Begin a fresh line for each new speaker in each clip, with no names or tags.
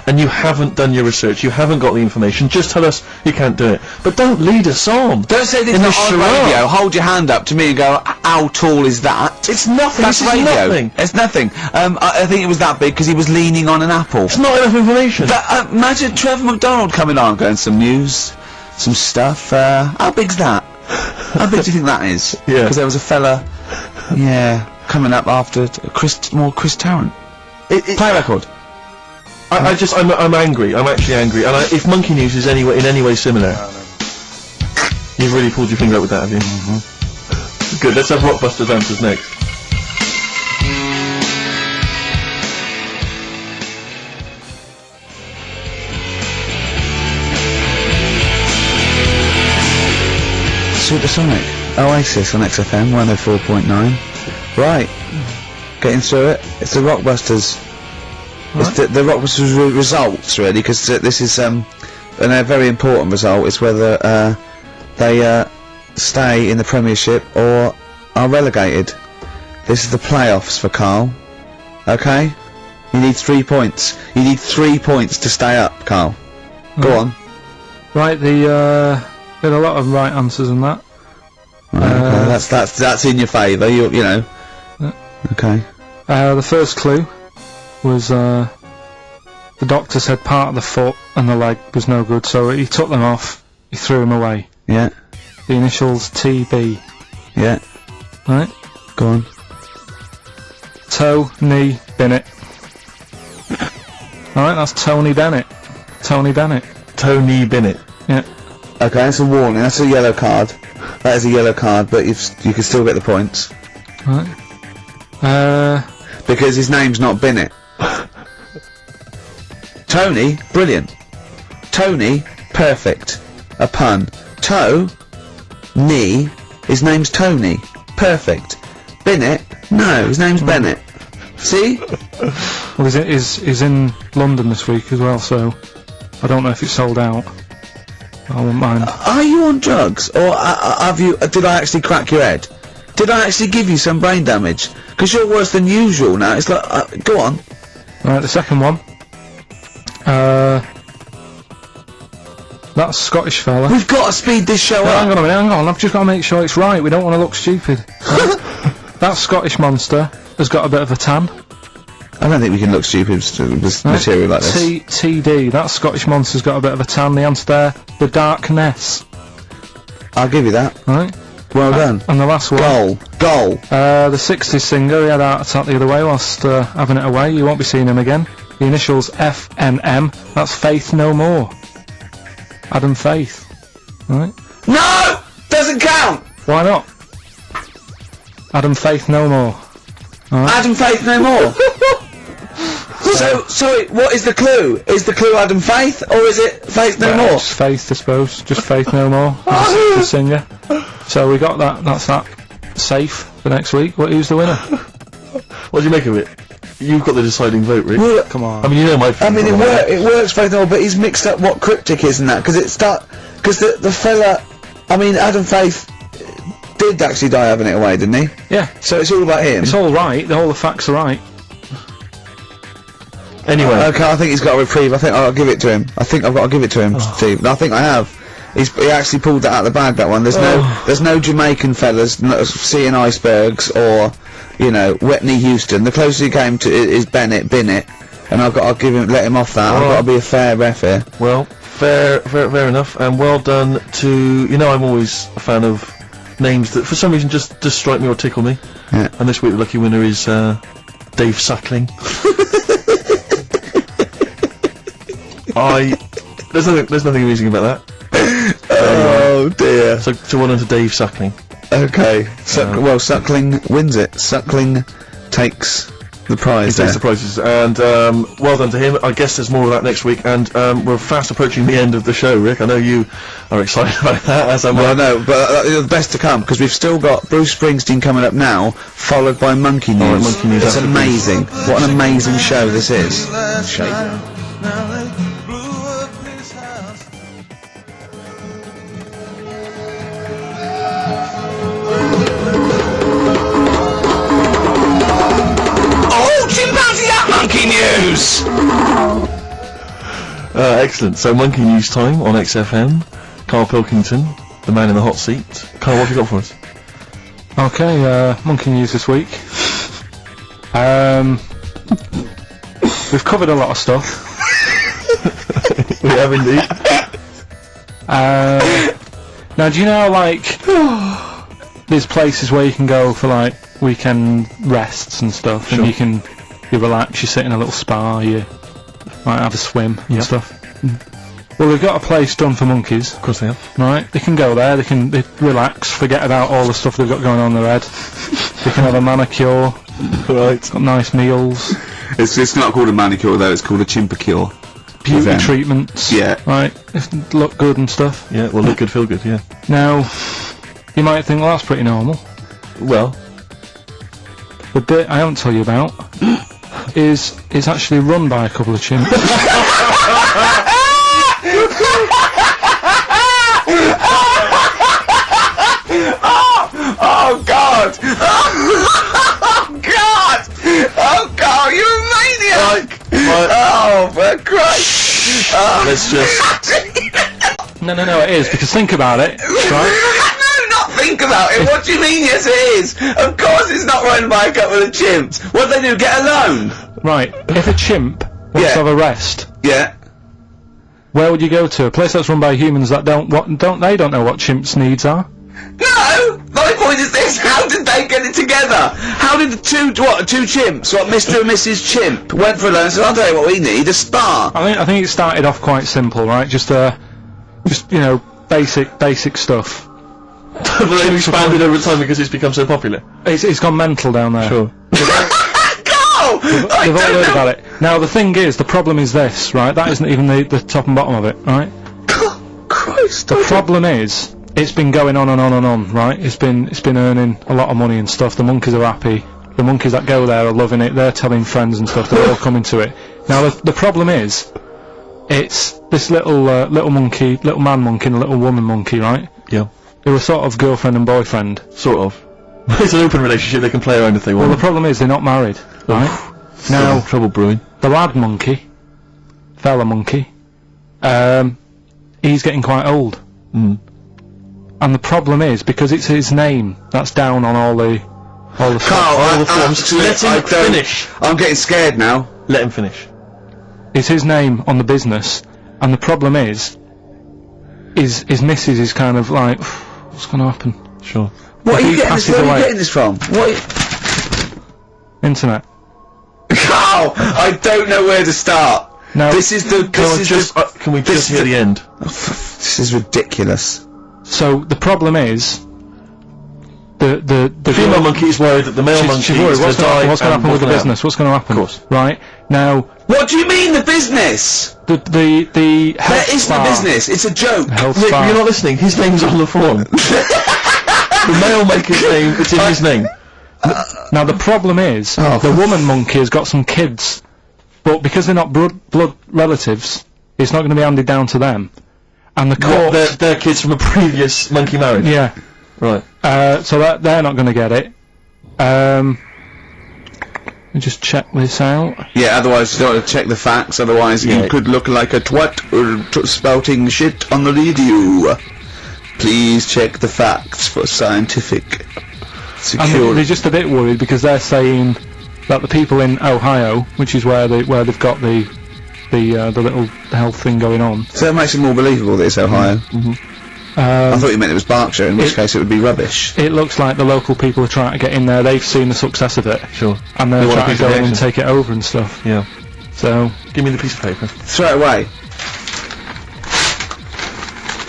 and you haven't done your research, you haven't got the information, just tell us you can't do it. But don't lead us on.
Don't say this not on radio. Hold your hand up to me and go, how tall is that?
It's nothing.
That's
this is
radio.
Nothing.
It's nothing. I think it was that big because he was leaning on an apple.
It's not enough information.
Imagine Trevor McDonald coming on, going some news, some stuff. How big's that? How big do you think that is?
Yeah.
Because there was a fella, coming up after Chris Tarrant. Play record.
I'm angry. I'm actually angry. And if Monkey News is in any way similar, you've really pulled your finger out with that, have you? Mm-hmm. Good. Let's have Rockbusters answers next.
Supersonic Oasis on XFM 104.9. Right, getting through it. It's the Rockbusters. Right. It's the Rockbusters results, really, because this is and a very important result is whether they stay in the Premiership or are relegated. This is the playoffs for Carl. Okay, you need 3 points. You need 3 points to stay up, Carl. Go on.
Right, there are a lot of right answers in that.
Right, okay. That's in your favour. You know.
Yeah.
Okay.
The first clue was the doctor said part of the foot and the leg was no good, so he took them off. He threw them away.
Yeah.
The initials TB.
Yeah.
Right.
Go on.
Toe, knee, Bennett. Alright, that's Tony Bennett. Tony Bennett.
Tony Bennett.
Yeah.
Okay, that's a warning. That's a yellow card. That is a yellow card, but you can still get the points.
Right.
Because his name's not Bennett. Tony, brilliant. Tony, perfect. A pun. Toe, knee, his name's Tony. Perfect. Bennett, no, his name's Bennett. See?
Well, he's in London this week as well, so I don't know if it's sold out. I wouldn't mind.
Are you on drugs, or have you? Did I actually crack your head? Did I actually give you some brain damage? Because you're worse than usual now. It's like, go on.
Right, the second one. That Scottish fella.
We've got to speed this show up.
Hang on a minute, hang on. I've just got to make sure it's right. We don't want to look stupid. Right? That Scottish monster has got a bit of a tan.
I don't think we can look stupid with material like this.
TD, that Scottish monster's got a bit of a tan. The answer there, the Darkness.
I'll give you that.
Right.
Well done.
And the last one.
Goal.
The 60s singer, he had a heart attack the other way whilst having it away. You won't be seeing him again. The initials FNM. That's Faith No More. Adam Faith. Right.
No! Doesn't count!
Why not? Adam Faith No More. Right.
Adam Faith No More. So, sorry, what is the clue? Is the clue Adam Faith, or is it Faith No More?
Just Faith, I suppose. Just Faith No More. The singer. So we got that. That's that. Safe for next week. Who's the winner?
What do you make of it? You've got the deciding vote, Rick.
Well,
come on.
I mean, you know my.
I mean, it works Faith No More, but he's mixed up what cryptic is and that, because the fella. I mean, Adam Faith did actually die having it away, didn't he?
Yeah.
So it's all about him.
It's all right. The facts are right.
Anyway.
Okay, I think he's got a reprieve. I think I'll give it to him. I think I've got to give it to him, Steve. I think I have. He actually pulled that out of the bag, that one. There's no Jamaican fellas seeing icebergs or, you know, Whitney Houston. The closest he came to is Bennett, and let him off that. I've got to be a fair ref here.
Well, fair enough, and well done to, you know, I'm always a fan of names that for some reason just strike me or tickle me.
Yeah.
And this week the lucky winner is Dave Suckling. There's nothing amusing about that.
Oh dear.
So well done to Dave Suckling.
Okay. Well, Suckling wins it. Suckling takes the prize.
He takes the prizes, and well done to him. I guess there's more of that next week, and we're fast approaching the end of the show, Rick. I know you are excited about that, as am I.
Well, I know, but the best to come, because we've still got Bruce Springsteen coming up now, followed by Monkey News.
Right, Monkey News.
It's amazing. What an amazing show this is.
Monkey News!
Excellent. So Monkey News time on XFM. Carl Pilkington, the man in the hot seat. Carl, what have you got for us?
Okay, Monkey News this week. We've covered a lot of stuff.
We have indeed.
Now, do you know, like, there's places where you can go for, like, weekend rests and stuff,
Sure.
and you relax, you sit in a little spa, you might have a swim and stuff. Well, they've got a place done for monkeys.
Of course they have.
Right, they can go there, they relax, forget about all the stuff they've got going on in their head. They can have a manicure,
Right.
got nice meals,
It's not called a manicure though, it's called a chimpacure.
beauty
them.
treatments.
Yeah.
Right, if they look good and stuff.
Yeah, well, look good, feel good, yeah.
Now, you might think, well, that's pretty normal.
Well,
The bit I haven't told you about is it's actually run by a couple of chimps.
Oh God! Oh God! Oh God! You're a maniac!
right.
Oh, for Christ! Oh.
Let's just...
No, it is, because think about it, right?
No, not think about it. What do you mean? Yes, it is. Of course, it's not run by a couple of chimps. What do they do? Get a loan?
Right, if a chimp wants to have a rest,
Yeah.
where would you go to? A place that's run by humans that don't know what chimps' needs are?
No! My point is this, how did they get it together? How did the two chimps, Mr. and Mrs. Chimp, went for a loan and said, I'll tell you what we need, a spa.
I think it started off quite simple, right? Just you know, basic stuff.
But they've expanded over time because it's become so popular.
It's gone mental down there.
Sure.
Go! I
They've all
don't
heard
know.
about it. Now the thing is, the problem is this, right? That isn't even the top and bottom of it, right?
Christ.
The problem is, it's been going on and on and on, right? It's been earning a lot of money and stuff. The monkeys are happy. The monkeys that go there are loving it. They're telling friends and stuff. They're all coming to it. Now the problem is, it's this little monkey, little man monkey and a little woman monkey, right?
Yeah.
They were sort of girlfriend and boyfriend.
Sort of. It's an open relationship, they can play around if they
Well,
want.
the problem is they're not married, right? Now,
Trouble brewing.
the lad monkey, fella monkey, he's getting quite old.
Mm.
And the problem is, because it's his name that's down on all the
Carl,
all the forms. Let him finish.
I'm getting scared now.
Let him finish.
it's his name on the business, and the problem is his missus is kind of like, what's going to happen?
Sure.
What
If
are
he
you getting this,
passes
where are
away-
you getting this from? What?
Internet.
Carl, I don't know where to start.
No.
This is the.
Can we just hear the end?
This is ridiculous.
So the problem is, the
Female monkey is worried that the male monkey
she's worried,
is going
what's
to
going to
die.
happen? What's going to
and
happen with the
what's
business? What's going to happen?
Of course.
Right now,
What do you mean the business?
the health
There is
spa,
the business. It's a joke.
health
Rick,
spa.
you're not listening. His name's on the form. The male maker's name, it's in his name.
Now the problem is, the woman monkey has got some kids, but because they're not blood relatives, it's not going to be handed down to them. And the court,
They're kids from a previous monkey marriage.
yeah,
Right.
so that they're not going to get it. Let me just check this out.
Yeah, otherwise you got to check the facts, otherwise
Yeah.
you could look like a twat spouting shit on the radio. Please check the facts for scientific
And
security.
they're just a bit worried because they're saying that the people in Ohio, which is where they've got the little health thing going on.
So that makes it more believable that it's Ohio. I thought you meant it was Berkshire, in which case it would be rubbish.
It looks like the local people are trying to get in there. They've seen the success of it,
Sure.
and they're
They want a
trying
piece
to
of
go
the
in and
action.
take it over and stuff.
Yeah.
So
Give me the piece of paper.
Throw it away.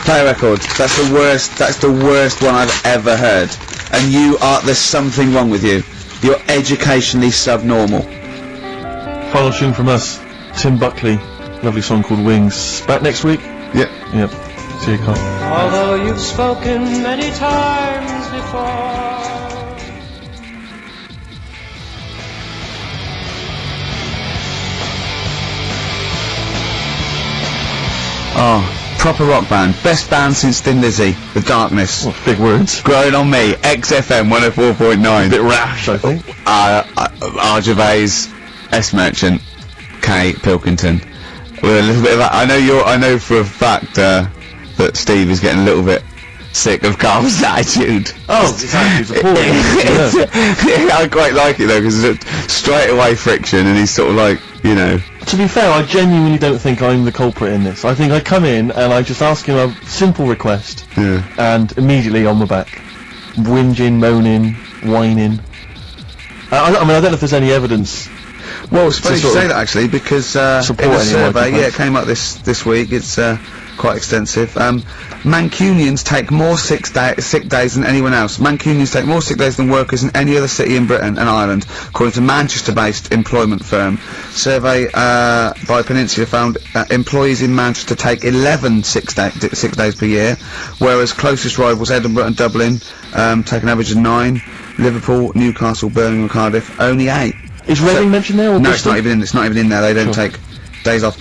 Play a record. That's the worst one I've ever heard. And there's something wrong with you. You're educationally subnormal.
Final tune from us. Tim Buckley. Lovely song called Wings. Back next week?
Yep.
Yep. See you, Carl.
Although you've spoken many times before.
Oh, proper rock band. Best band since Thin Lizzy. The Darkness.
Well, big words.
Growing on me. XFM 104.9.
Bit rash, I think.
R. Gervais, S. Merchant, K. Pilkington. We're a little bit of that. I know for a fact that Steve is getting a little bit sick of Carl's attitude.
Oh, his attitude's appalling.
I quite like it though, because it's straight away friction, and he's sort of like, you know.
To be fair, I genuinely don't think I'm the culprit in this. I think I come in and I just ask him a simple request, and immediately on my back, whinging, moaning, whining. I mean, I don't know if there's any evidence.
Well, it's funny you say that actually, because in a survey, it came up this week. It's quite extensive. Mancunians take more sick days than anyone else. Mancunians take more sick days than workers in any other city in Britain and Ireland, according to Manchester-based employment firm. Survey by Peninsula found employees in Manchester take 11 sick days per year, whereas closest rivals Edinburgh and Dublin take an average of 9. Liverpool, Newcastle, Birmingham and Cardiff only 8.
Is Reading mentioned there? Or
no,
Bristol?
it's not even in there. They don't take days off.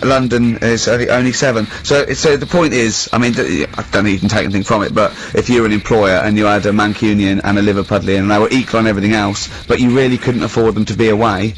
London is only 7. So the point is, I mean, I don't think you can take anything from it, but if you're an employer and you had a Mancunian and a Liverpudlian and they were equal on everything else, but you really couldn't afford them to be away,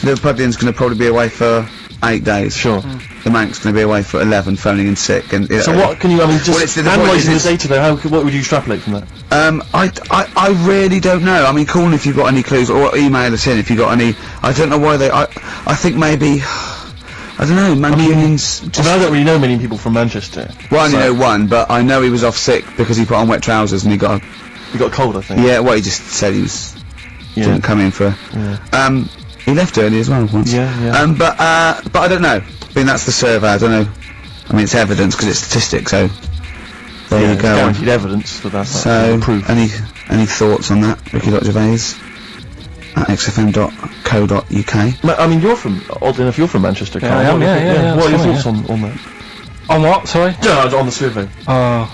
Liverpudlian's going to probably be away for 8 days.
Sure.
The Manc's going to be away for 11, phoning in sick. And
so what can you? I mean, just analysing the data though. What would you extrapolate from that?
I really don't know. I mean, call in if you've got any clues, or email us in if you've got any. I don't know why they. I think maybe. I don't know. Mancunians.
I don't really know many people from Manchester.
Well, I only know one, but I know he was off sick because he put on wet trousers and he got
a cold, I think.
Yeah. Well, he just said he was. Didn't come in for. Yeah. He left early as well once.
Yeah.
But I don't know. I mean, that's the survey. I don't know. I mean, it's evidence because it's statistics. So there you go.
Guaranteed evidence for that.
So,
proof.
Any thoughts on that, Ricky.Gervais at xfm.co.uk?
I mean, oddly enough, you're from Manchester, Carl.
I am, yeah.
What are your thoughts on that?
On what? Sorry.
No, on the survey.
Oh,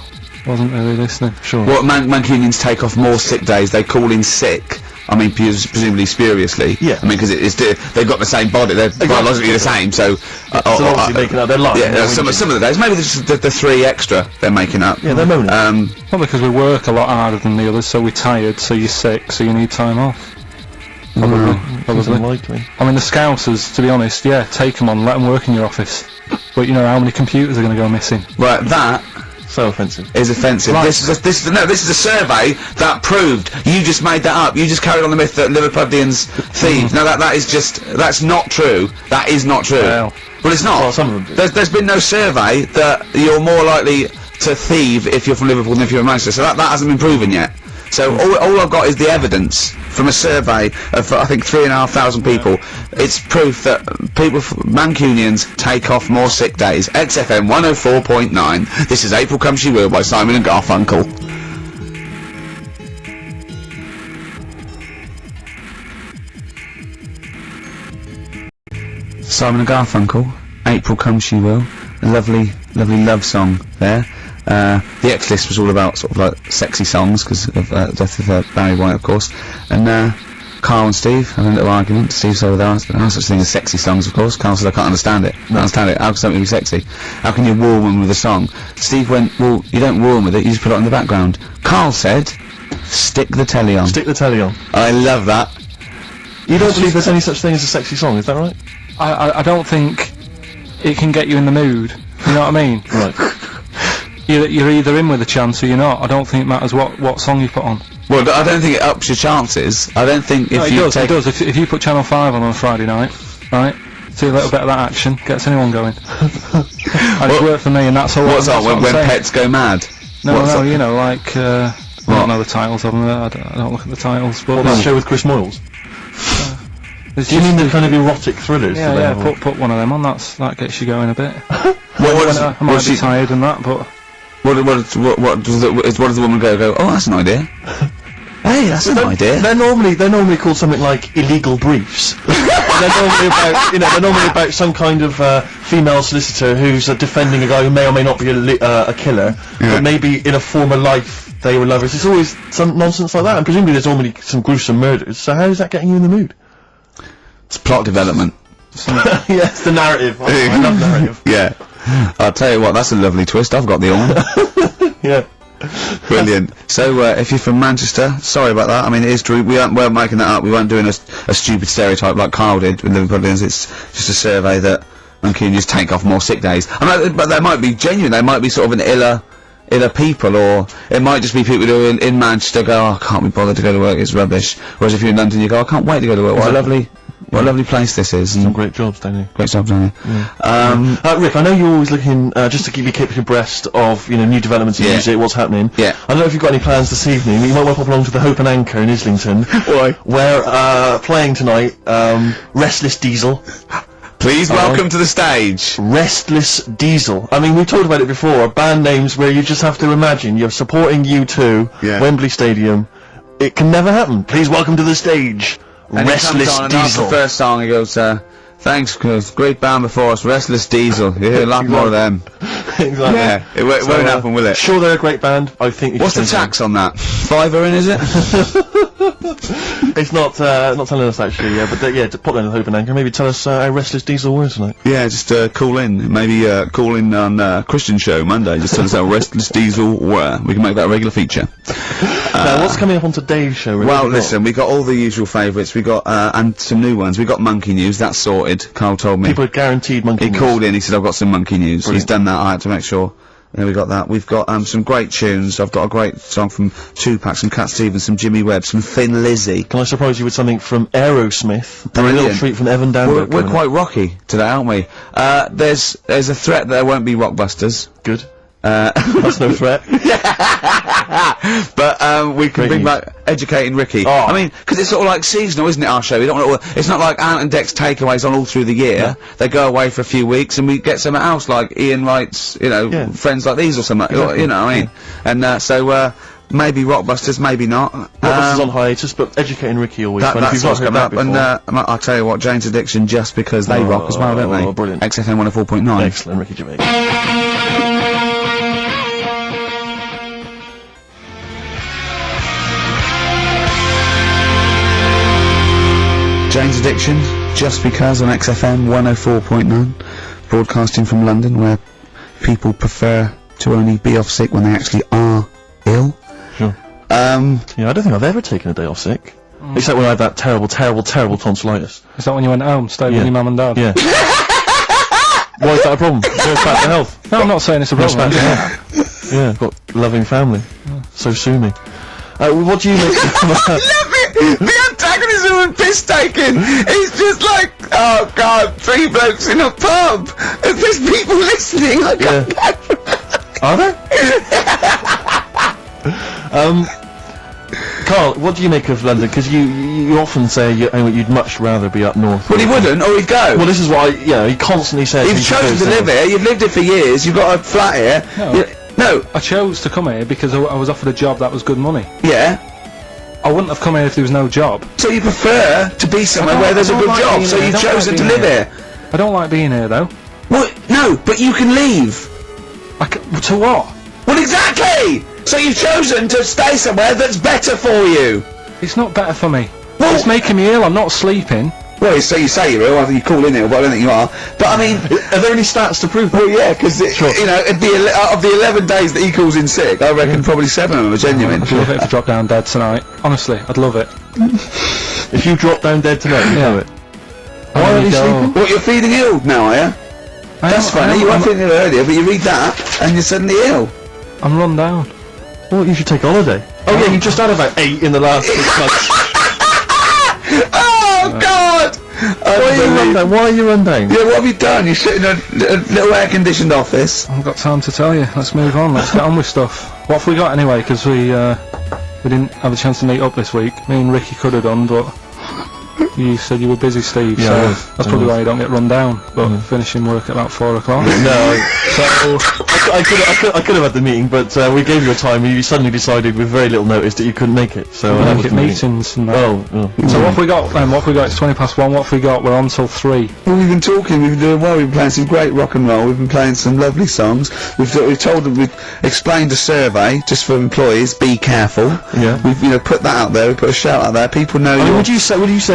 wasn't really listening. Sure.
What Mancunians take off more sick days? They call in sick. I mean, presumably spuriously. Yeah. I mean, because they've got the same body, they're biologically the same, so.
So obviously making up their life.
Yeah, some of the days, maybe the 3 extra they're making up.
Yeah, they're moaning.
Probably because we work a lot harder than the others, so we're tired, so you're sick, so you need time off. Probably.
Unlikely.
I mean, the Scousers, to be honest, take them on, let them work in your office. But you know how many computers are going to go missing?
Right, that.
So offensive.
Is offensive.
Right.
This is a survey that proved. You just made that up. You just carried on the myth that Liverpudlians thieves. No, that's not true. That is not true. Well, it's not.
Well, some of them do.
There's been no survey that you're more likely to thieve if you're from Liverpool than if you're in Manchester. So that hasn't been proven yet. So all I've got is the evidence from a survey of I think 3,500 people. It's proof that Mancunians take off more sick days. XFM 104.9. This is April Come She Will by Simon and Garfunkel. Simon and Garfunkel, April Come She Will. A lovely love song there. The X-List was all about sort of like sexy songs because of death of Barry White, of course. And Carl and Steve had a little argument. Steve said, "There are no such thing as sexy songs, of course." Carl said, "I can't understand it. How can something be sexy? How can you woo them with a song?" Steve went, "Well, you don't woo them with it. You just put it on the background." Carl said, "Stick the telly on."
Stick the telly on.
I love that.
You don't believe there's any such thing as a sexy song, is that right?
I don't think it can get you in the mood. You know what I mean?
Right.
You're either in with a chance or you're not. I don't think it matters what song you put on.
Well, I don't think it ups your chances. I don't think if
it does. If you put Channel 5 on a Friday night, right, see a little bit of that action, gets anyone going. And it's worked for me, and that's all.
What's that? When pets go mad?
No, you know, like I don't know the titles of them. I don't look at the titles. But
that show with Chris Moyles? Do you mean the kind of erotic thrillers?
Yeah. Put one of them on. That gets you going a bit.
I
might be tired and that, but.
What does the woman go? Oh, that's an idea. Hey, that's an idea.
They're normally called something like illegal briefs. They're normally about some kind of female solicitor who's defending a guy who may or may not be a killer, but maybe in a former life they were lovers. It's always some nonsense like that, and presumably there's normally some gruesome murders. So how is that getting you in the mood?
It's plot development.
Yes, the narrative. I love narrative.
Yeah. I'll tell you what, that's a lovely twist. I've got the horn.
Yeah.
Brilliant. So, if you're from Manchester, sorry about that. I mean, it is true. We weren't making that up. We weren't doing a stupid stereotype like Carl did with Liverpudlians. It's just a survey that Monkey News take off more sick days. I mean, but they might be genuine. They might be sort of an iller people, or it might just be people who are in Manchester go, oh, I can't be bothered to go to work, it's rubbish. Whereas if you're in London, you go, I can't wait to go to work. What a lovely place this is.
Some great jobs, don't you?
Great jobs, don't you?
Rick, I know you're always looking, just to keep you abreast of, new developments in music, what's happening.
Yeah.
I don't know if you've got any plans this evening. You might want to pop along to the Hope and Anchor in Islington.
Why?
Where, playing tonight, Restless Diesel.
Please welcome to the stage.
Restless Diesel. I mean, we've talked about it before, band names where you just have to imagine you're supporting U2, Wembley Stadium. It can never happen. Please welcome to the stage,
And
Restless
he comes on, and
Diesel.
after the first song he goes, thanks, great band before us, Restless Diesel. You hear a lot more of them.
Exactly.
Yeah, it won't happen, will it?
Sure, they're a great band. I think.
What's the tax on that? £5 is it?
It's not telling us actually. Yeah, but to pop down to the Hope and Anchor. Maybe tell us how Restless Diesel were tonight.
Yeah, just call in. Maybe call in on Christian Show Monday. Just tell us how Restless Diesel were. We can make that a regular feature.
Now, what's coming up on today's show? Rick?
Well, listen, we got all the usual favourites. We got and some new ones. We got Monkey News. That's sorted. Carl told me.
People are guaranteed Monkey
He
News.
called in. He said, "I've got some Monkey News."
Brilliant.
He's done that. I had to make sure. Yeah, we got that. We've got some great tunes. I've got a great song from Tupac, some Cat Stevens, some Jimmy Webb, some Thin Lizzy.
Can I surprise you with something from Aerosmith? And a little
Brilliant.
treat from Evan Danberg.
We're quite rocky today, aren't we? There's a threat that there won't be Rockbusters.
good. That's no threat.
But we can
Great
bring
news.
back Educating Ricky.
Oh.
I mean, because it's sort of like seasonal, isn't it, our show? We don't want to, it's not like Ant and Dec's takeaways on all through the year.
Yeah.
They go away for a few weeks and we get something else, like Ian Wright's, Friends Like These or something,
Exactly.
you know what I mean? And so maybe Rockbusters, maybe not.
Rockbusters on hiatus, but Educating Ricky always.
That,
fun. If
that's
you've
what's
not heard
coming
that
up,
before.
and I'll tell you what, Jane's Addiction, just because they rock as well, don't they?
Brilliant.
XFM 104.9.
Excellent, Ricky Gervais.
Jane's Addiction, just because on XFM 104.9, broadcasting from London, where people prefer to only be off sick when they actually are ill.
Sure.
Um,
Yeah, I don't think I've ever taken a day off sick. Except when I had that terrible tonsillitis.
Is that when you went home, stayed
Yeah.
with your mum and dad?
Yeah. Why is that a problem? It goes back to health.
No, I'm not saying it's a
Goes
problem.
back to health. Yeah, I've got a loving family. So sue me. What do you make
the antagonism and piss taking is just like, oh god, 3 blokes in a pub. If there's people listening, I can't.
Are there? Carl, what do you make of London? Because you often say you'd much rather be up north.
Well, he wouldn't, or he'd go.
Well, this is what he constantly says.
You've chosen to live here, you've lived here for years, you've got a flat here.
No.
No,
I chose to come here because I was offered a job that was good money.
yeah.
I wouldn't have come here if there was no job.
So you prefer to be somewhere
I
where there's a
don't
good
like
job,
being
so
here, I
you've
don't
chosen
like
to
being
live
here.
here.
I don't like being here though.
Well, no, but you can leave.
To what?
Well, exactly! So you've chosen to stay somewhere that's better for you.
It's not better for me.
Well-
It's making me ill. I'm not sleeping.
Well, so you say you're ill, I think you call in ill, but I don't think you are. But I mean,
Are there any stats to prove that?
well, yeah, because, out of the 11 days that he calls in sick, I reckon probably 7 of them are genuine.
I'd love it if I dropped down dead tonight. Honestly, I'd love it.
If you drop down dead tonight, you know it.
Why
are you sleeping?
What, you're feeling ill now, are you? That's funny, you weren't feeling ill earlier, but you read that, and you're suddenly ill.
I'm run down.
Well, you should take a holiday. Oh yeah, you just had about 8 in the last 6 months.
Oh, God!
Why are you run down?
Yeah, what have you done? You sit in a little air-conditioned office.
I haven't got time to tell you. Let's move on. Let's get on with stuff. What have we got anyway? Because we didn't have a chance to meet up this week. Me and Ricky could have done, but you said you were busy, Steve.
Yeah,
so
I was.
that's probably why you don't get run down. But finishing work at about 4 o'clock.
No, so I could have had the meeting, but we gave you a time and you suddenly decided with very little notice that you couldn't make it. So that was
Make it
the meeting.
meetings and that.
Oh.
So what have we got? What have we got? It's 20 past 1. What have we got? We're on till 3.
Well, we've been talking, we've been doing well, we've been playing some great rock and roll, we've been playing some lovely songs, we've told them, we've explained a survey, just for employees, be careful.
Yeah.
We've, put that out there, we put a shout out there, people know
I mean, would you say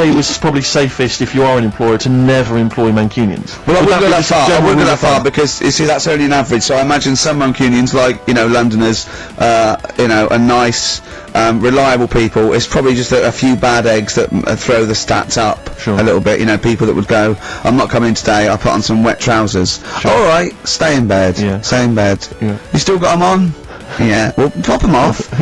it was it's probably safest if you are an employer to never employ Mancunians.
Well, I
Would
wouldn't go
be
that
just a
far. I
general
wouldn't go
rule
that
of
far
thumb?
because you see that's only an average. So I imagine some Mancunians, like Londoners, are nice, reliable people. It's probably just a few bad eggs that throw the stats up
Sure.
a little bit. People that would go, I'm not coming in today. I put on some wet trousers.
Sure.
All right, stay in bed.
Yeah.
Stay in bed.
Yeah.
You still got them on? Yeah. Well, pop them off.